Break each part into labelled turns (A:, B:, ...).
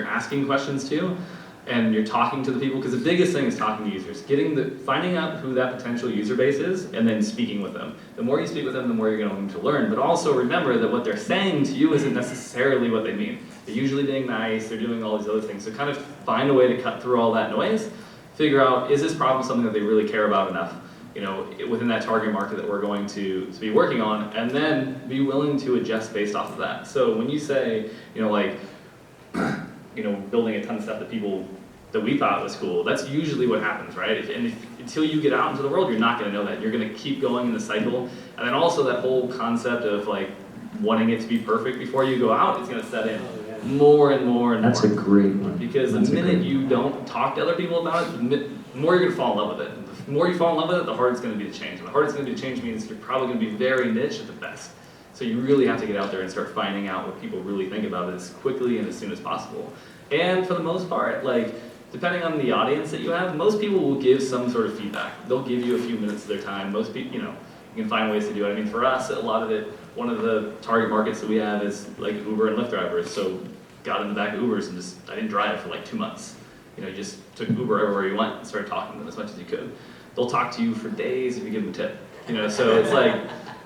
A: asking questions too, and you're talking to the people, because the biggest thing is talking to users, finding out who that potential user base is, and then speaking with them. The more you speak with them, the more you're going to learn, but also remember that what they're saying to you isn't necessarily what they mean. They're usually being nice, they're doing all these other things, so kind of find a way to cut through all that noise, figure out, is this problem something that they really care about enough, within that target market that we're going to be working on, and then be willing to adjust based off of that. So when you say, building a ton of stuff that we thought was cool, that's usually what happens, right? Until you get out into the world, you're not going to know that. You're going to keep going in the cycle. And then also that whole concept of wanting it to be perfect before you go out, it's going to set in more and more and more.
B: That's a great one.
A: Because the minute you don't talk to other people about it, the more you're going to fall in love with it. The more you fall in love with it, the harder it's going to be to change. And the harder it's going to be to change means you're probably going to be very niche at the best. So you really have to get out there and start finding out what people really think about it as quickly and as soon as possible. And for the most part, depending on the audience that you have, most people will give some sort of feedback. They'll give you a few minutes of their time. Most people, you can find ways to do it. I mean, for us, a lot of it, one of the target markets that we have is Uber and Lyft drivers. So got in the back of Ubers and I didn't drive for 2 months. You just took Uber everywhere you went and started talking to them as much as you could. They'll talk to you for days if you give them a tip. So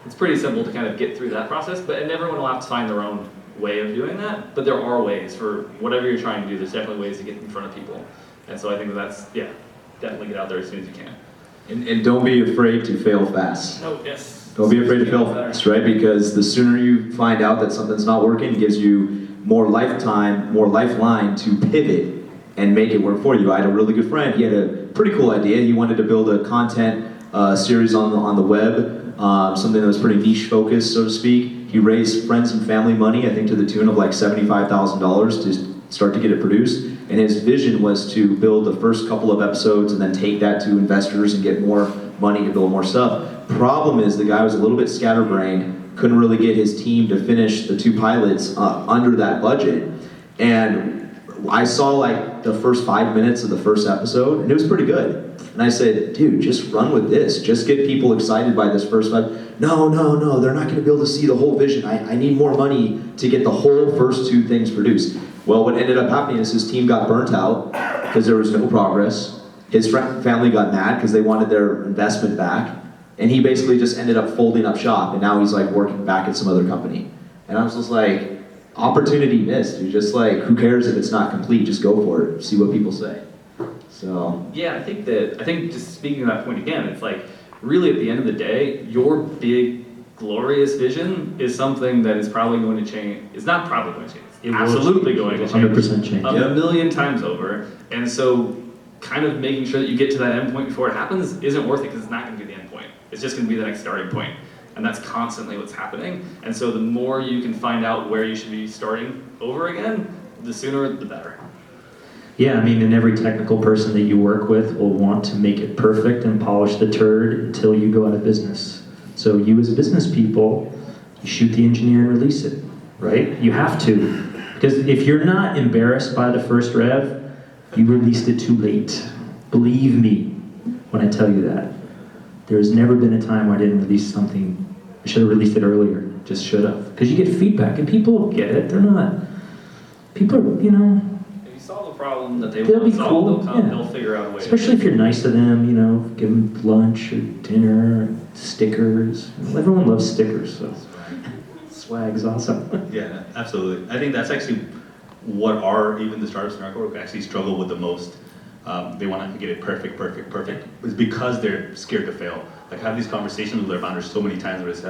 A: it's pretty simple to kind of get through that process, and everyone will have to find their own way of doing that, but there are ways for whatever you're trying to do. There's definitely ways to get in front of people. And so I think that's, definitely get out there as soon as you can.
C: And don't be afraid to fail fast.
A: Oh, yes.
C: Don't be afraid to fail fast, right? Because the sooner you find out that something's not working, it gives you more lifeline to pivot and make it work for you. I had a really good friend. He had a pretty cool idea. He wanted to build a content series on the web, something that was pretty niche focused, so to speak. He raised friends and family money, I think to the tune of $75,000 to start to get it produced. And his vision was to build the first couple of episodes and then take that to investors and get more money to build more stuff. Problem is the guy was a little bit scatterbrained, couldn't really get his team to finish the 2 pilots under that budget. And I saw the first 5 minutes of the first episode, and it was pretty good. And I said, dude, just run with this. Just get people excited by this first 5. No, they're not gonna be able to see the whole vision. I need more money to get the whole first 2 things produced. Well, what ended up happening is his team got burnt out because there was no progress. His family got mad because they wanted their investment back. And he basically just ended up folding up shop, and now he's working back at some other company. And I was just opportunity missed. You're just who cares if it's not complete? Just go for it. See what people say. So
A: yeah, I think just speaking of that point again, it's really at the end of the day, your big glorious vision is something that is probably going to change. It's not probably going to change. It's absolutely going to change.
B: 100% change.
A: A million times over. And so kind of making sure that you get to that end point before it happens isn't worth it, because it's not going to be the end point. It's just going to be the next starting point. And that's constantly what's happening. And so the more you can find out where you should be starting over again, the sooner the better.
B: Yeah, and every technical person that you work with will want to make it perfect and polish the turd until you go out of business. So you as business people, you shoot the engineer and release it, right? You have to. Because if you're not embarrassed by the first rev, you released it too late. Believe me when I tell you that. There's never been a time where I didn't release something. I should have released it earlier. Just should have. Because you get feedback and people get it. They're not. People are,
A: If you solve a problem that they want to solve,
B: cool.
A: they'll come, they'll figure out a way.
B: Especially if you're nice to them, give them lunch or dinner, or stickers. Everyone loves stickers, so swag's awesome.
D: Yeah, absolutely. I think that's actually what even the startups in our group actually struggle with the most. They want to get it perfect. It's because they're scared to fail. Have these conversations with their founders so many times where it's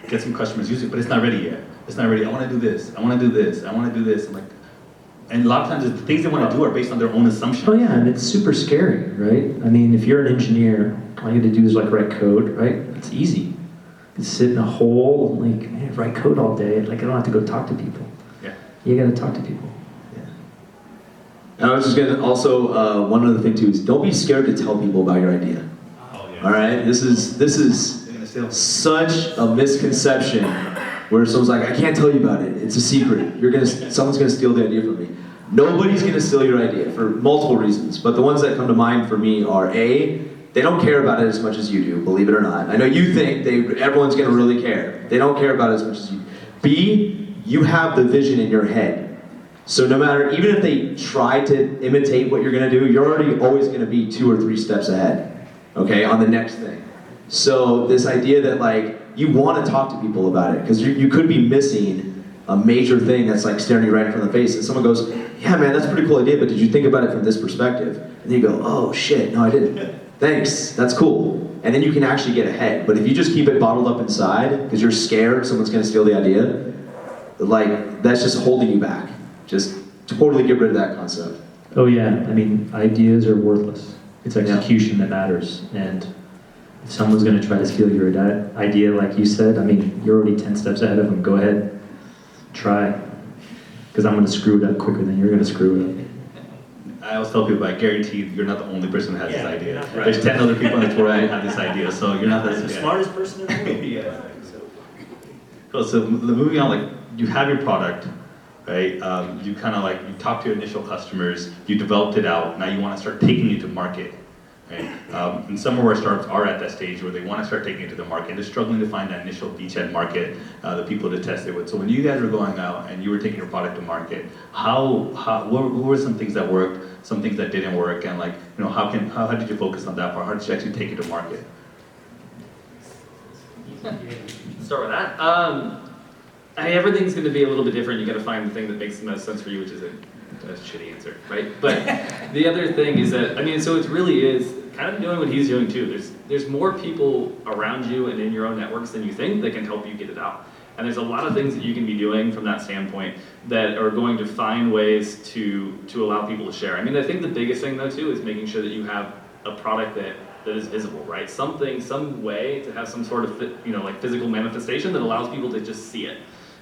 D: get some customers use it, but it's not ready yet. It's not ready. I want to do this. I want to do this. I want to do this. And a lot of times the things they want to do are based on their own assumptions.
B: Oh yeah, and it's super scary, right? If you're an engineer, all you have to do is write code, right? It's easy. You can sit in a hole, write code all day. I don't have to go talk to people.
D: Yeah.
B: You got to talk to people.
C: And I was just gonna also one other thing too is don't be scared to tell people about your idea.
D: Oh, yeah.
C: All right, this is such a misconception where someone's I can't tell you about it. It's a secret. Someone's gonna steal the idea from me. Nobody's gonna steal your idea for multiple reasons, but the ones that come to mind for me are A, they don't care about it as much as you do, believe it or not. I know you think everyone's gonna really care. They don't care about it as much as you. B, you have the vision in your head. So no matter, even if they try to imitate what you're gonna do, you're already always gonna be 2 or 3 steps ahead, okay, on the next thing. So this idea that like, you wanna talk to people about it, because you could be missing a major thing that's like staring you right in front of the face, and someone goes, yeah man, that's a pretty cool idea, but did you think about it from this perspective? And then you go, oh shit, no I didn't. Thanks, that's cool. And then you can actually get ahead. But if you just keep it bottled up inside, because you're scared someone's gonna steal the idea, like, that's just holding you back. Just totally get rid of that concept.
B: Oh yeah, I mean, ideas are worthless. It's execution that matters. And if someone's gonna try to steal your idea, like you said, I mean, you're already 10 steps ahead of them. Go ahead, try. Because I'm gonna screw it up quicker than you're gonna screw it up.
D: I always tell people, I guarantee you're not the only person that has this idea.
E: Right.
D: There's 10 other people in this world that have this idea, so you're not
E: The smartest person in the world.
D: Yeah. Cool, so moving on, like, you have your product, right? You kind of like, you talk to your initial customers, you developed it out, now you want to start taking it to market, right? And some of our startups are at that stage where they want to start taking it to the market. They're struggling to find that initial beachhead market, the people to test it with. So when you guys were going out and you were taking your product to market, what were some things that worked, some things that didn't work, and like, you know, how did you focus on that part? How did you actually take it to market?
A: Start with that. I mean, everything's going to be a little bit different. You got to find the thing that makes the most sense for you, which is a shitty answer, right? But the other thing is that, I mean, so it really is kind of doing what he's doing too. There's more people around you and in your own networks than you think that can help you get it out. And there's a lot of things that you can be doing from that standpoint that are going to find ways to allow people to share. I mean, I think the biggest thing though too is making sure that you have a product that is visible, right? Something, some way to have some sort of, you know, like physical manifestation that allows people to just see it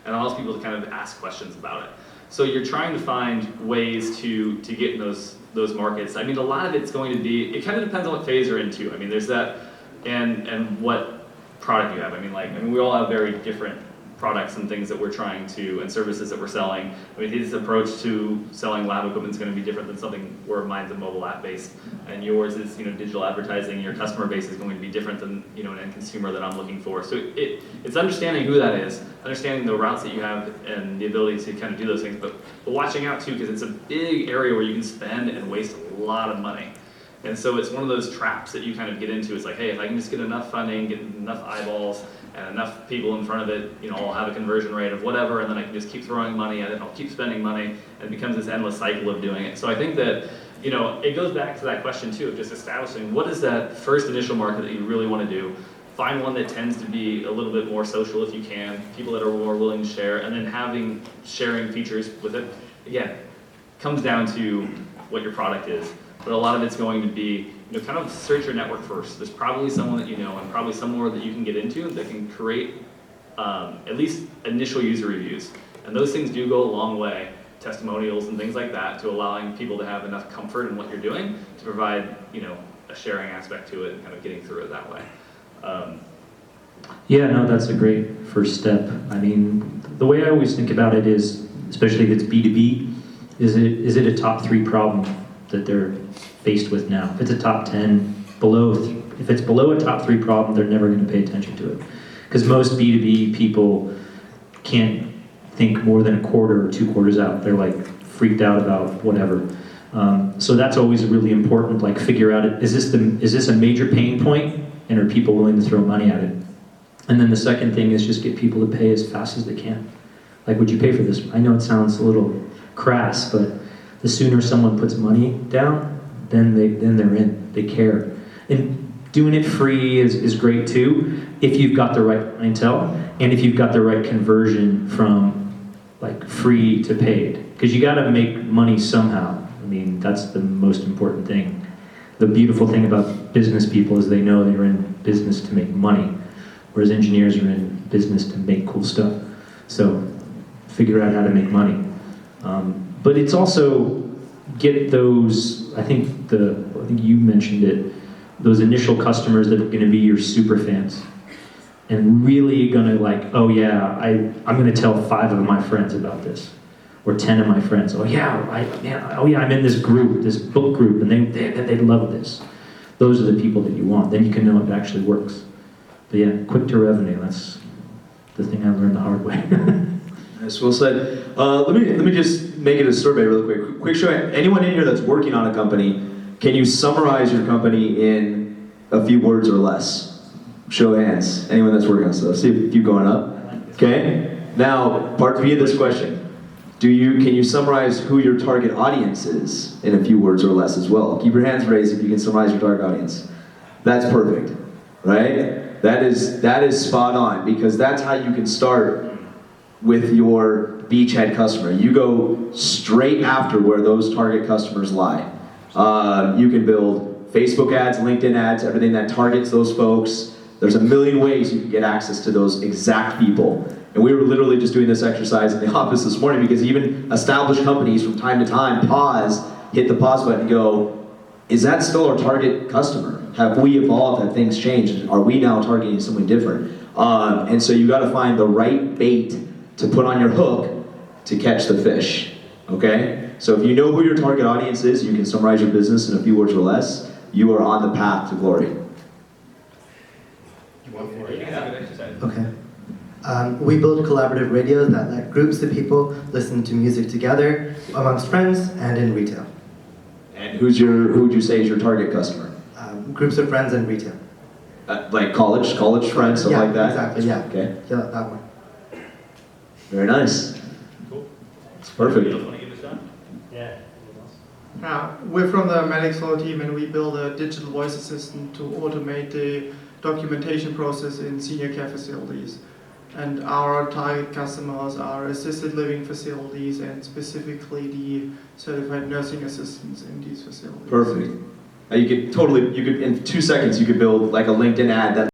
A: and allows people to kind of ask questions about it. So you're trying to find ways to get in those markets. I mean, a lot of it's going to be, it kind of depends on what phase you're into. I mean, there's that, and what product you have. I mean, we all have very different products and things that we're trying to, and services that we're selling. I mean, his approach to selling lab equipment is going to be different than something where mine's a mobile app based, and yours is, you know, digital advertising. Your customer base is going to be different than, you know, an end consumer that I'm looking for. So it's understanding who that is, understanding the routes that you have, and the ability to kind of do those things, but watching out too, because it's a big area where you can spend and waste a lot of money. And so it's one of those traps that you kind of get into. It's like, hey, if I can just get enough funding, get enough eyeballs, and enough people in front of it, you know, I'll have a conversion rate of whatever, and then I can just keep throwing money at it, and I'll keep spending money, and it becomes this endless cycle of doing it. So I think that, you know, it goes back to that question too, of just establishing what is that first initial market that you really want to do. Find one that tends to be a little bit more social if you can, people that are more willing to share, and then sharing features with it. Again, comes down to what your product is. But a lot of it's going to be, you know, kind of search your network first. There's probably someone that you know, and probably somewhere that you can get into that can create at least initial user reviews. And those things do go a long way, testimonials and things like that, to allowing people to have enough comfort in what you're doing to provide, you know, a sharing aspect to it and kind of getting through it that way.
B: Yeah, no, that's a great first step. I mean, the way I always think about it is, especially if it's B2B, is it a top 3 problem that they're faced with now? If it's a top 10, if it's below a top 3 problem, they're never going to pay attention to it. Because most B2B people can't think more than a quarter or 2 quarters out. They're like freaked out about whatever. So that's always really important. Like, figure out, is this a major pain point, and are people willing to throw money at it? And then the second thing is just get people to pay as fast as they can. Like, would you pay for this? I know it sounds a little crass, but the sooner someone puts money down, then they're in. They care. And doing it free is great too, if you've got the right clientele and if you've got the right conversion from like free to paid. Because you got to make money somehow. I mean, that's the most important thing. The beautiful thing about business people is they know they're in business to make money, whereas engineers are in business to make cool stuff. So figure out how to make money. But it's also get those, I think you mentioned it, those initial customers that are going to be your super fans and really going to like, oh yeah, I'm going to tell 5 of my friends about this, or 10 of my friends. Oh yeah, I'm in this group, this book group, and they love this. Those are the people that you want. Then you can know it actually works. But yeah, quick to revenue. That's the thing I learned the hard way.
C: Nice, well said. Let me just make it a survey really quick. Quick show, anyone in here that's working on a company, can you summarize your company in a few words or less? Show of hands. Anyone that's working on stuff. See if you going up. Okay. Now, part B of this question. Can you summarize who your target audience is in a few words or less as well? Keep your hands raised if you can summarize your target audience. That's perfect, right? That is spot on, because that's how you can start with your beachhead customer. You go straight after where those target customers lie. You can build Facebook ads, LinkedIn ads, everything that targets those folks. There's a million ways you can get access to those exact people. And we were literally just doing this exercise in the office this morning, because even established companies from time to time hit the pause button and go, is that still our target customer? Have we evolved? Have things changed? Are we now targeting someone different? And so you got to find the right bait to put on your hook to catch the fish, okay? So if you know who your target audience is, you can summarize your business in a few words or less, you are on the path to glory.
E: Okay. We build collaborative radios that let groups of people listen to music together amongst friends and in retail.
C: And who would you say is your target customer?
E: Groups of friends and retail.
C: Like college friends, something like that?
E: Exactly, yeah.
C: Okay.
E: Yeah, that one.
C: Very nice.
D: Cool.
C: It's perfect.
D: Want to give it a shot?
F: Yeah. We're from the Medics Flow team, and we build a digital voice assistant to automate the documentation process in senior care facilities. And our target customers are assisted living facilities and specifically the certified nursing assistants in these facilities.
C: Perfect. You could in 2 seconds, you could build like a LinkedIn ad that